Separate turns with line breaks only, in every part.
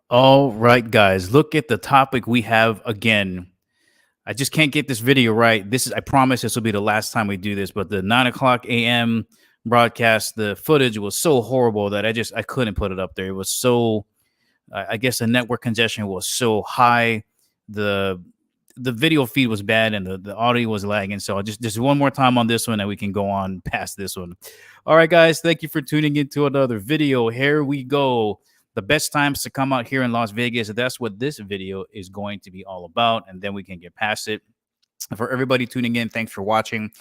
All right, guys, look at the topic we have again. I just can't get this video right. I promise this will be the last time we do this, but the 9 o'clock a.m. broadcast, the footage was so horrible that I couldn't put it up there. It was so, I guess the network congestion was so high. The, the video feed was bad and the audio was lagging. So I just one more time on this one and we can go on past this one. All right, guys, thank you for tuning into another video. Here we go. The best times to come out here in Las Vegas. That's what this video is going to be all about. And then we can get past it. For everybody tuning in, thanks for watching.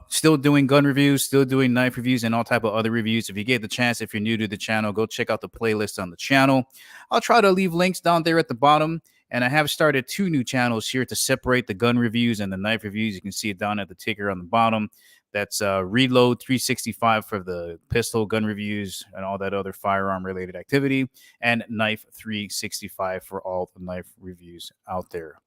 Still doing gun reviews, still doing knife reviews, and all type of other reviews. If you get the chance, if you're new to the channel, go check out the playlist on the channel. I'll try to leave links down there at the bottom. And I have started 2 new channels here to separate the gun reviews and the knife reviews. You can see it down at the ticker on the bottom. That's Reload 365 for the pistol gun reviews and all that other firearm related activity, and Knife 365 for all the knife reviews out there.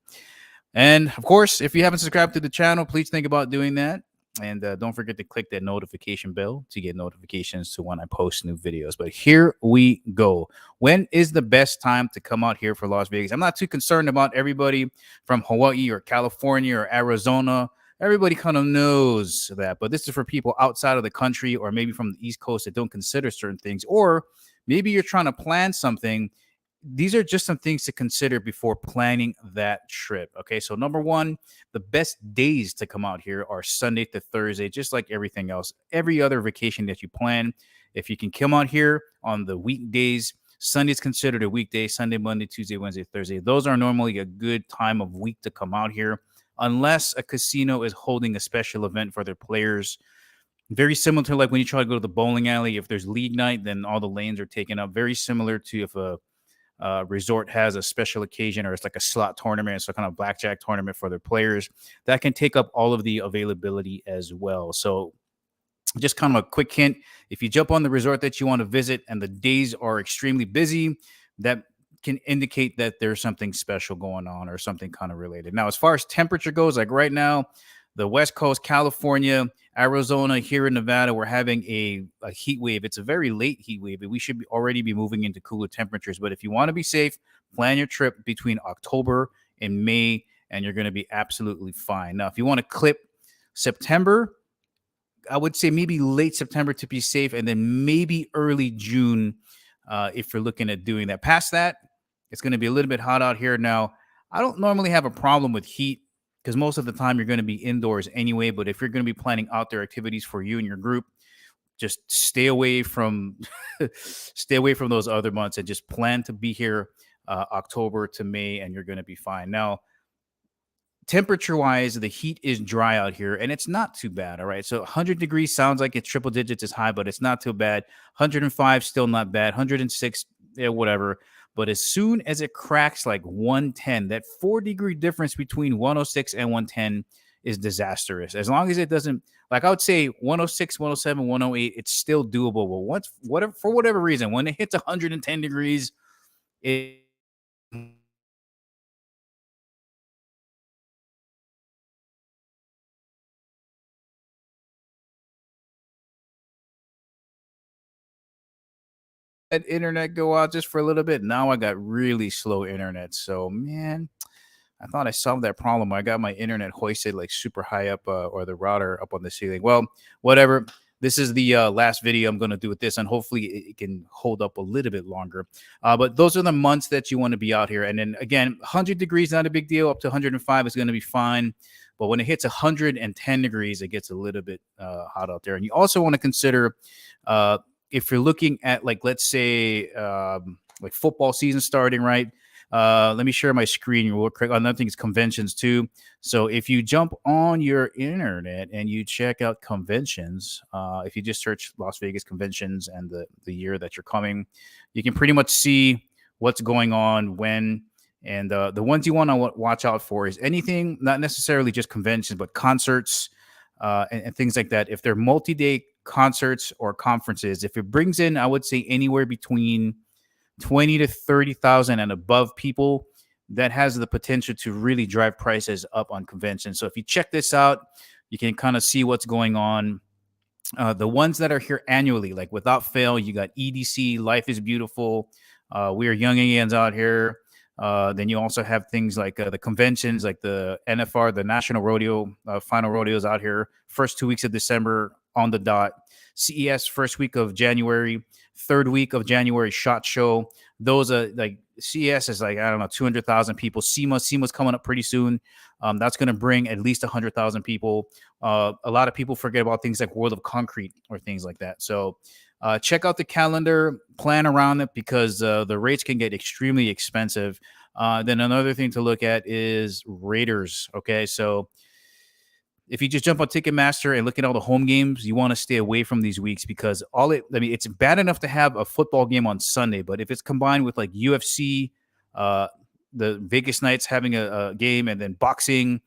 And of course, if you haven't subscribed to the channel, please think about doing that. And don't forget to click that notification bell to get notifications to when I post new videos. But here we go. When is the best time to come out here for Las Vegas? I'm not too concerned about everybody from Hawaii or California or Arizona. Everybody kind of knows that. But this is for people outside of the country or maybe from the East Coast that don't consider certain things. Or maybe you're trying to plan something. These are just some things to consider before planning that trip. Okay, so number one, the best days to come out here are Sunday to Thursday, just like everything else. Every other vacation that you plan, if you can come out here on the weekdays, Sunday's considered a weekday. Sunday, Monday, Tuesday, Wednesday, Thursday. Those are normally a good time of week to come out here, unless a casino is holding a special event for their players. Very similar to like when you try to go to the bowling alley. If there's league night, then all the lanes are taken up. Very similar to if a resort has a special occasion or it's like a slot tournament, so kind of blackjack tournament for their players that can take up all of the availability as well. So just kind of a quick hint, if you jump on the resort that you want to visit and the days are extremely busy, that can indicate that there's something special going on or something kind of related. Now, as far as temperature goes, like right now, the West Coast, California, Arizona, here in Nevada, we're having a heat wave. It's a very late heat wave. We should already be moving into cooler temperatures. But if you want to be safe, plan your trip between October and May, and you're going to be absolutely fine. Now, if you want to clip September, I would say maybe late September to be safe, and then maybe early June if you're looking at doing that. Past that, it's going to be a little bit hot out here. Now, I don't normally have a problem with heat because most of the time you're going to be indoors anyway. But if you're going to be planning outdoor activities for you and your group, just stay away from stay away from those other months and just plan to be here October to May, and you're going to be fine. Now, temperature wise, the heat is dry out here and it's not too bad. All right. So 100 degrees sounds like it's triple digits is high, but it's not too bad. 105 still not bad. 106, yeah, whatever. But as soon as it cracks like 110, that 4 degree difference between 106 and 110 is disastrous. As long as it doesn't, like I would say 106, 107, 108, it's still doable. But once, whatever, for whatever reason, when it hits 110 degrees, it had internet go out just for a little bit. Now I got really slow internet. So, man, I thought I solved that problem. I got my internet hoisted like super high up or the router up on the ceiling. Well, whatever. This is the last video I'm going to do with this, and hopefully it can hold up a little bit longer. But those are the months that you want to be out here. And then again, 100 degrees, not a big deal. Up to 105 is going to be fine. But when it hits 110 degrees, it gets a little bit hot out there. And you also want to consider if you're looking at, like, let's say like football season starting, right? Let me share my screen real quick. Another thing is conventions too. So if you jump on your internet and you check out conventions, if you just search Las Vegas conventions and the year that you're coming, you can pretty much see what's going on when. And the ones you want to watch out for is anything, not necessarily just conventions, but concerts and things like that. If they're multi-day concerts or conferences, if it brings in, I would say anywhere between 20 to 30,000 and above people, that has the potential to really drive prices up on conventions. So if you check this out, you can kind of see what's going on. The ones that are here annually, like without fail, you got EDC, Life is Beautiful, We are young Indians out here. Then you also have things like the conventions, like the NFR, the National Rodeo, final rodeos out here. First 2 weeks of December on the dot. CES first week of January, third week of January SHOT Show. Those are like CES is like, I don't know, 200,000 people. SEMA's coming up pretty soon. That's going to bring at least 100,000 people. A lot of people forget about things like World of Concrete or things like that. So check out the calendar, plan around it, because the rates can get extremely expensive. Then another thing to look at is Raiders. Okay, so if you just jump on Ticketmaster and look at all the home games, you want to stay away from these weeks, because it's bad enough to have a football game on Sunday, but if it's combined with like UFC, the Vegas Knights having a game, and then boxing,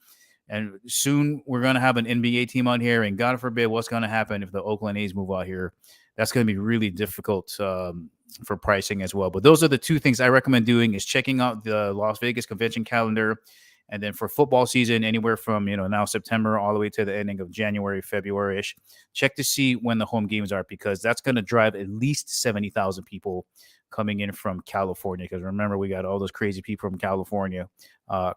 and soon we're going to have an NBA team on here, and God forbid what's going to happen if the Oakland A's move out here. That's going to be really difficult for pricing as well. But those are the two things I recommend doing, is checking out the Las Vegas convention calendar. And then for football season, anywhere from, now September all the way to the ending of January, February-ish, check to see when the home games are, because that's going to drive at least 70,000 people coming in from California. Because remember, we got all those crazy people from California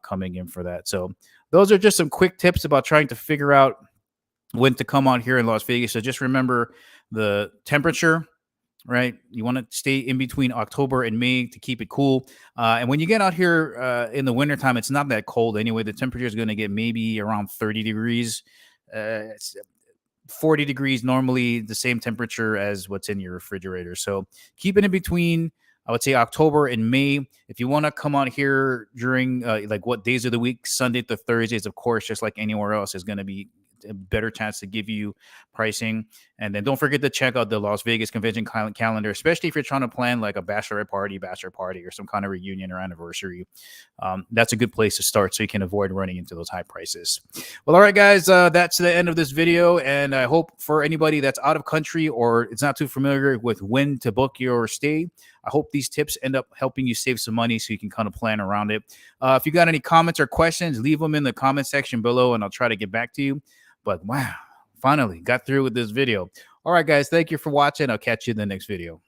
coming in for that. So those are just some quick tips about trying to figure out when to come out here in Las Vegas. So just remember the temperature, right? You want to stay in between October and May to keep it cool. And when you get out here in the wintertime, it's not that cold anyway. The temperature is going to get maybe around 30 degrees. It's 40 degrees, normally the same temperature as what's in your refrigerator. So keep it in between, I would say, October and May. If you want to come out here during like what days of the week, Sunday to Thursdays, of course, just like anywhere else, is going to be a better chance to give you pricing. And then don't forget to check out the Las Vegas convention calendar, especially if you're trying to plan like a bachelor party, or some kind of reunion or anniversary. That's a good place to start, so you can avoid running into those high prices. Well, all right, guys, that's the end of this video. And I hope for anybody that's out of country or it's not too familiar with when to book your stay, I hope these tips end up helping you save some money so you can kind of plan around it. If you got any comments or questions, leave them in the comment section below and I'll try to get back to you. But wow, finally got through with this video. All right, guys, thank you for watching. I'll catch you in the next video.